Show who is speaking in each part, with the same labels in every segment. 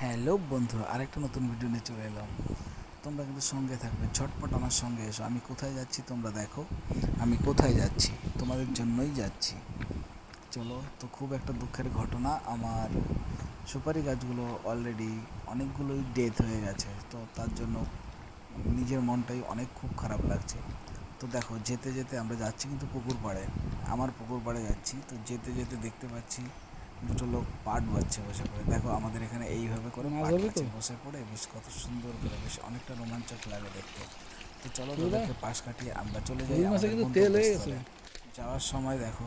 Speaker 1: Hello বন্ধুরা, আরেকটা নতুন ভিডিও নিয়ে চলে এলাম। তোমরা কিন্তু সঙ্গে থাকবে, ঝটপট আমার সঙ্গে এসো। আমি কোথায় যাচ্ছি তোমরা দেখো। আমি কোথায় যাচ্ছি, তোমাদের জন্যই যাচ্ছি। চলো তো। খুব একটা দুঃখের ঘটনা, আমার সুপারি গাছগুলো অলরেডি অনেকগুলোই ডেথ হয়ে গেছে। তো তার জন্য নিজের মনটাই অনেক খুব খারাপ লাগছে। তো দেখো, যেতে যেতে আমরা যাচ্ছি কিন্তু পুকুর পাড়ে, আমার পুকুর পাড়ে যাচ্ছি। তো যেতে যেতে দেখতে পাচ্ছি দুটো লোক পাট বাচ্ছে বসে পড়ে। দেখো আমাদের এখানে এইভাবে করে
Speaker 2: মাছ
Speaker 1: পাট
Speaker 2: ধরবি তো?
Speaker 1: বাচ্ছে বসে পড়ে, বেশ কত সুন্দর করে, বেশ অনেকটা রোমাঞ্চক লাগে দেখতে। তো চলো
Speaker 2: পুরা
Speaker 1: তাদেরকে পাশ কাটিয়ে আমরা চলে যাই
Speaker 2: রুই মাছে
Speaker 1: আমাদের
Speaker 2: কিন্তু তেল হয়ে গেছে।
Speaker 1: গন্তব্যস্থলে। যাওয়ার সময় দেখো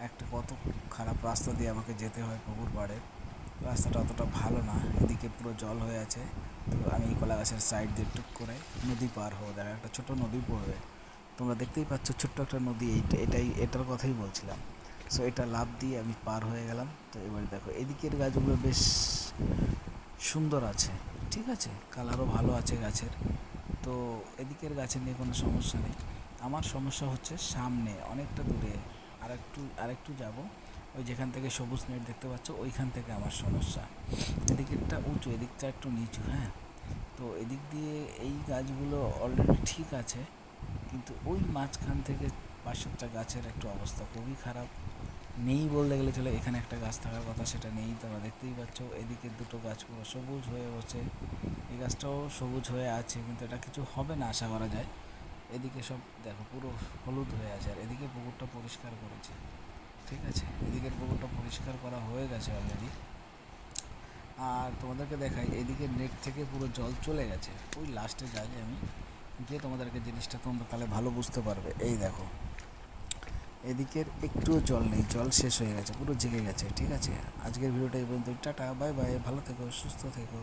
Speaker 1: একটা কত খারাপ রাস্তা দিয়ে আমাকে যেতে হয় পুকুর পাড়ে। রাস্তাটা অতটা ভালো না, এদিকে পুরো জল হয়ে আছে। তো আমি কলা গাছের সাইড দিয়ে টুক করে নদী পার হবো। দেখা একটা ছোটো নদী পড়বে, তোমরা দেখতেই পাচ্ছ ছোট্ট একটা নদী। এটার কথাই বলছিলাম। সো এটা লাফ দিয়ে আমি পার হয়ে গেলাম। তো এবার দেখো এদিকের গাছগুলো বেশ সুন্দর আছে, ঠিক আছে, কালারও ভালো আছে গাছের। তো এদিকের গাছে নিয়ে কোনো সমস্যা নেই। আমার সমস্যা হচ্ছে সামনে অনেকটা দূরে, আরেকটু যাব, ওই যেখান থেকে সবুজ নেট দেখতে পাচ্ছ ওইখান থেকে আমার সমস্যা। এদিকেরটা উঁচু, এদিকটা একটু নিচু, হ্যাঁ। তো এদিক দিয়ে এই গাছগুলো অলরেডি ঠিক আছে, কিন্তু ওই মাঝখান থেকে 5-7টা গাছের একটু অবস্থা খুবই খারাপ। নেই বলতে গেলে চলে, এখানে একটা গাছ থাকার কথা সেটা নেই। তোমরা দেখতেই পাচ্ছ এদিকে দুটো গাছ পুরো সবুজ হয়ে বসে, এই গাছটাও সবুজ হয়ে আছে, কিন্তু এটা কিছু হবে না আশা করা যায়। এদিকে সব দেখো পুরো হলুদ হয়ে আছে। আর এদিকে পুকুরটা পরিষ্কার করেছে, ঠিক আছে, এদিকের পুকুরটা পরিষ্কার করা হয়ে গেছে অলরেডি। আর তোমাদেরকে দেখাই, এদিকে নেট থেকে পুরো জল চলে গেছে, ওই লাস্টে যাই আমি গিয়ে তোমাদেরকে জিনিসটা তোমরা তাহলে ভালো বুঝতে পারবে। এই দেখো এদিকের একটুও জল নেই, জল শেষ হয়ে গেছে, পুরো জেগে গেছে, ঠিক আছে। আজকের ভিডিওটা এই পর্যন্ত। টাটা, বাই বাই, ভালো থেকো, সুস্থ থেকো।